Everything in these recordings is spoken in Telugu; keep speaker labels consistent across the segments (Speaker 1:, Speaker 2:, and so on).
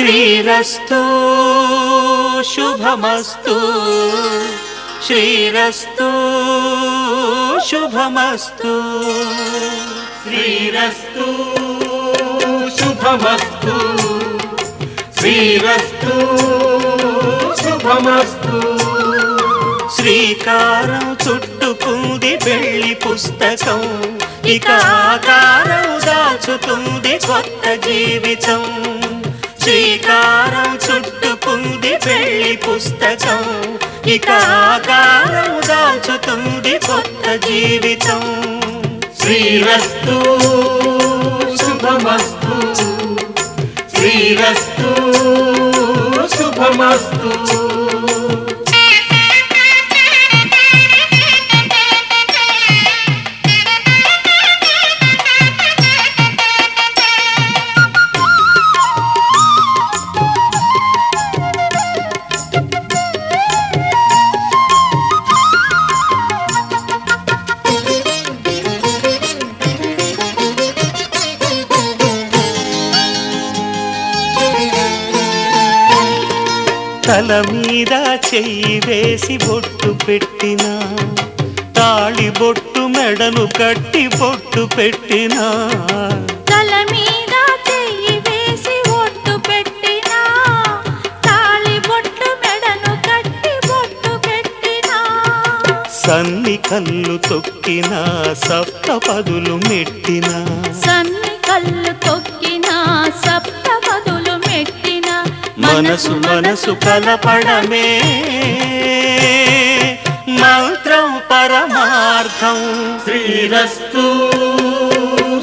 Speaker 1: శ్రీరస్తు శుభమస్తు శ్రీరస్తు శుభమస్తు
Speaker 2: శ్రీరస్తు శుభమస్తు శ్రీరస్తు శుభమస్తు.
Speaker 1: శ్రీకారం చుట్టుకుంది పెళ్లి పుస్తకం, ఇక ఆకారం దాచుతుంది కొత్త జీవితం. శ్రీకారం చుట్టుకుంది పెళ్లి పుస్తకం, ఇక ఆకారం దాచుతుంది కొత్త జీవితం.
Speaker 2: శ్రీరస్తు శుభమస్తు శ్రీరస్తు శుభమస్తు.
Speaker 1: తల మీద చెయ్యి వేసి బొట్టు పెట్టినా, తాళి బొట్టు మెడను కట్టి బొట్టు పెట్టినా.
Speaker 3: తల మీద చెయ్యి వేసి బొట్టు పెట్టినా, తాళి బొట్టు మెడను కట్టి బొట్టు పెట్టినా.
Speaker 1: సన్ని కళ్ళు తొక్కినా సప్త పదులు మెట్టినా,
Speaker 3: సన్ని కళ్ళు తొక్కినా సప్త పదులు మెట్టినా.
Speaker 1: మనసు మనసు కలపడమే మంత్రం పరమార్థం.
Speaker 2: శ్రీరస్తు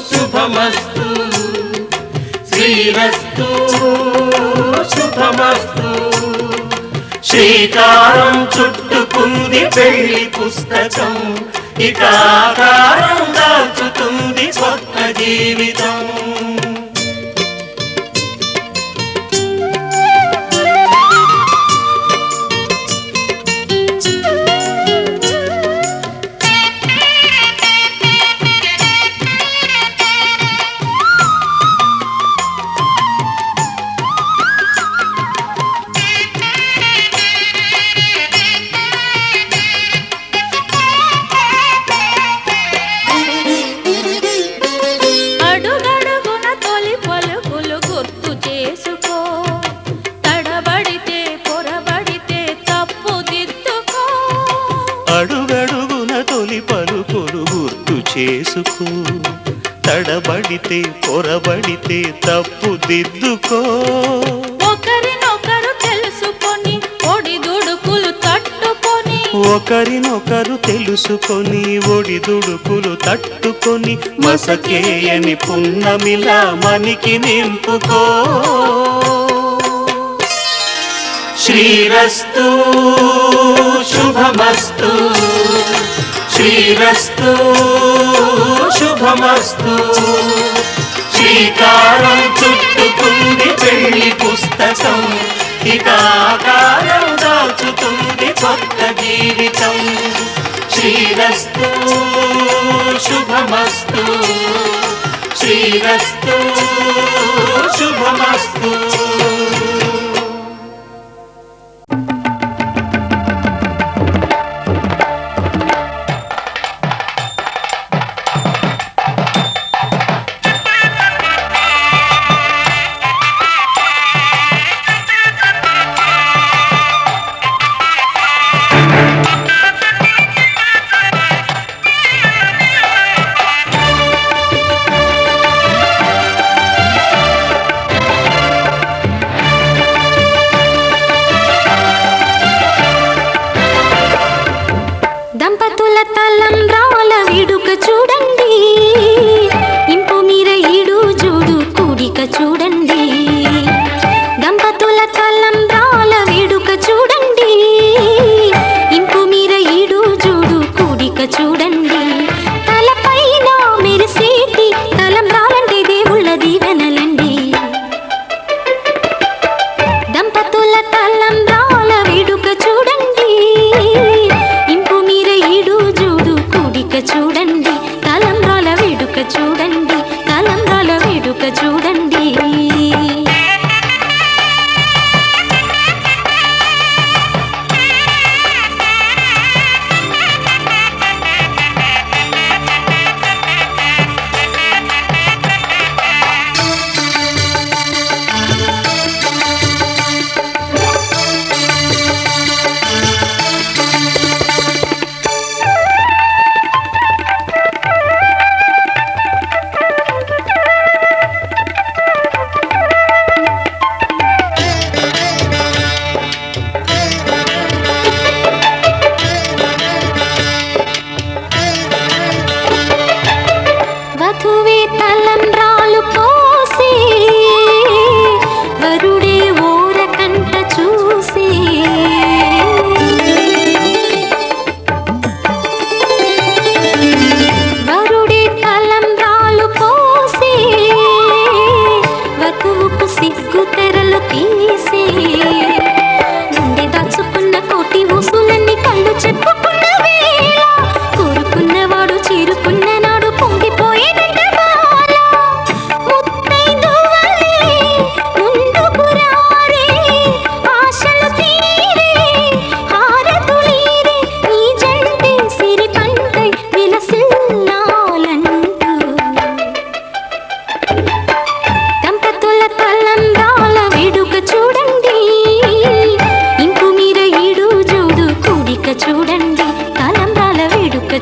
Speaker 2: శుభమస్తు శ్రీరస్తు శుభమస్తు.
Speaker 1: శ్రీకారం చుట్టుకుంది పెళ్లి పుస్తకం, ఇక ఆకారం దాచుతుంది కొత్త జీవితం. అడుగడుగున తొలి పలుకులు గుర్తు చేసుకో, తడబడితే పొరబడితే తప్పు దిద్దుకో.
Speaker 3: ఒకరినొకరు తెలుసుకొని ఒడిదుడుకులు తట్టుకొని,
Speaker 1: ఒకరినొకరు తెలుసుకొని ఒడిదుడుకులు తట్టుకొని, మసకేయని పున్నమిలా మనికి నింపుకో. శ్రీరస్తు శుభమస్తు శ్రీరస్తు శుభమస్తు. శ్రీకారం చుట్టుకుంది పెళ్లి పుస్తకం, ఇక ఆకారం దాచుతుంది కొత్త జీవితం. శ్రీరస్తు శుభమస్తు శ్రీరస్తు శుభమస్తు.
Speaker 3: దంపతుల తలంబ్రాల వేడుక చూడండి, ఇంపు మీర ఈడు జోడు కూడిక చూడండి. దంపతుల తలంబ్రాల వేడుక చూడండి, ఇంపు మీర ఈడు జోడు కూడిక చూడండి. తలపైన మెరిసేటి తలంబ్రాలంటే దేవుళ్ళ దీవెనలండి. దంపతుల తలంబ్రాల వేడుక చూడండి, చూడండి తలంబ్రాల వేడుక చూడండి, తలంబ్రాల వేడుక చూడండి.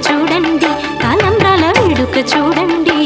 Speaker 3: చూడండి తలంబ్రాల వేడుక చూడండి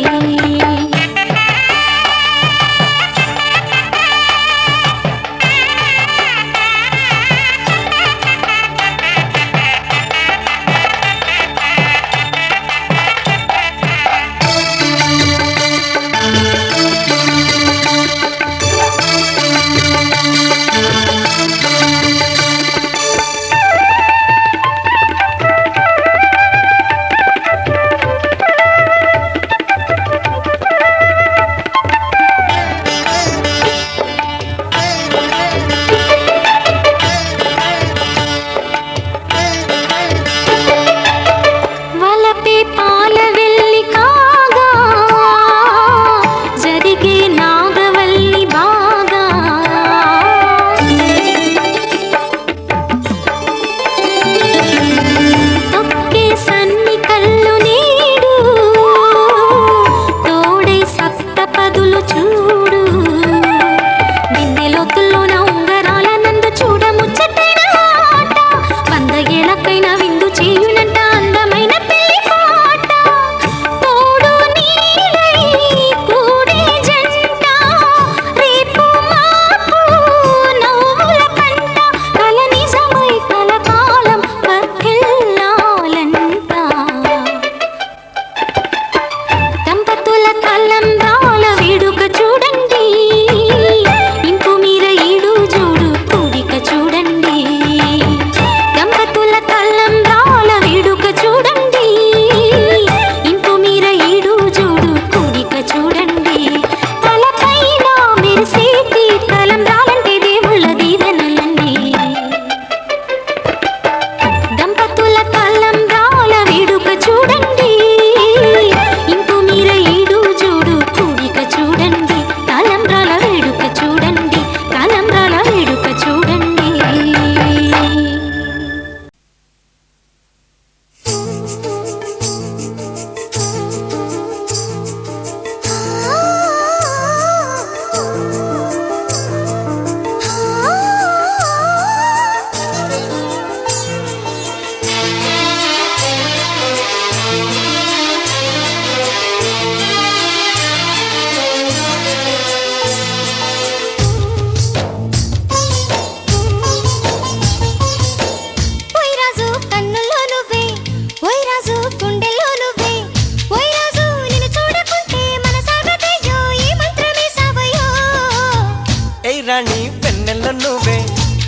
Speaker 1: రాణి పెన్నెల్లో నువ్వే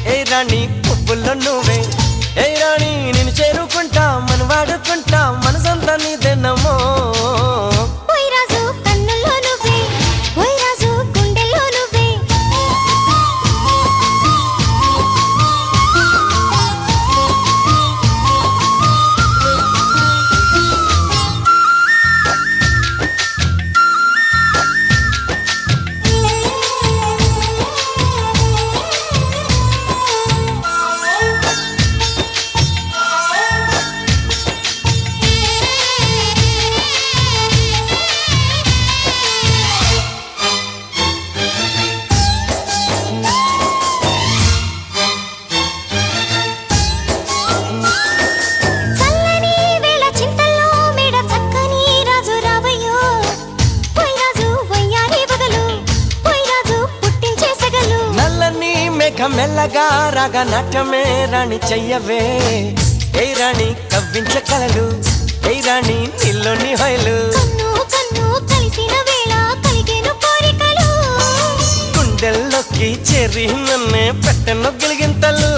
Speaker 1: ఏ రాణి పువ్వుల్లో నువ్వే ఏ రాణి నేను చేరుకుంటా మన వాడుకుంటా మనసంతా నీదేనమ్మో మెల్లగా రాగా నాట్యమే రాణి చెయ్యవే ఏ రాణి కవ్వించ కలలు ఏ రాణి నీలోని హొయలు గుండెల్లోకి చేరి నన్నే పెట్టెను గిలిగింతలు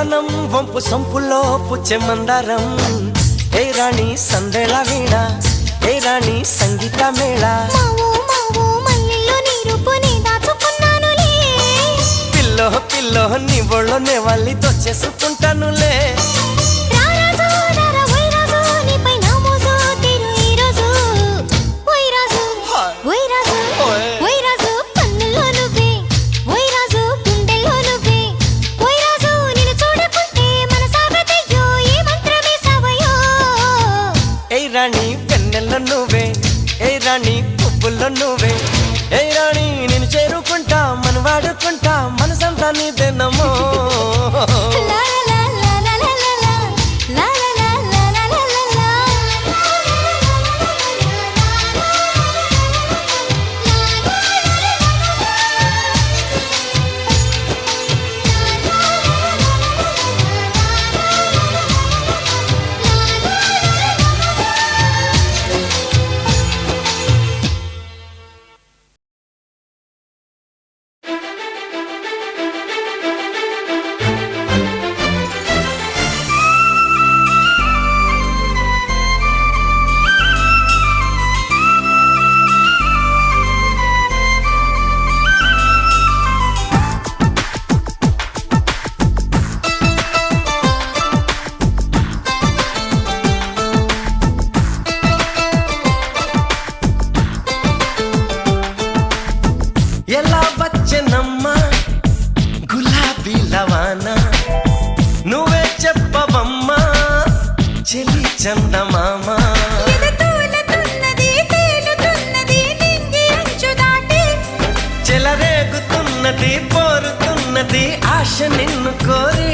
Speaker 1: యవ్వనం వంపు సొంపులో పుచ్చే మందారం ఏ రాణి సందేళ వీణ ఏ రాణి సంగీత మేళ
Speaker 3: మావో మావో మల్లెల్లో నీ రూపుని దాచుకున్నానులే
Speaker 1: పిల్లో పిల్లో నీ ఒళ్ళోనే వాళ్ళి దొచ్చేసుకుంటానులే
Speaker 3: రారాజు రారా ఓయ్ రాజు నీపై నా మోజు తీరు ఈ రోజు ఓయ్ రాజు ఓయ్ రాజు ఓయ్ రాజు కన్నుల్లో నువ్వే ఓయ్ రాజు గుండెల్లో నువ్వే ఓయ్ రాజు నిన్ను చూడకుంటే మనసాగదయ్యో ఏ మంత్రమే సావయో
Speaker 1: ఏ రాణి వెన్నెల్లో నువ్వే ఏ రాణి పువ్వుల్లో నువ్వే ఏ రాణి నేను చేరుకుంటా మన వాడుకుంటా మనసంతా నీదేనమ్మో
Speaker 3: లా లా లా లా లా లా లా లా లా లా లా లా లా
Speaker 1: ఎలా వచ్చెనమ్మా గులాబీ లవానా నువ్వే చెప్పవమ్మా చెలి చందమామ
Speaker 3: ఎదతూలతున్నది తేలుతున్నది నింగి అంచు దాటి
Speaker 1: చెలరేగుతున్నది పోరుతున్నది ఆశ నిన్ను కోరి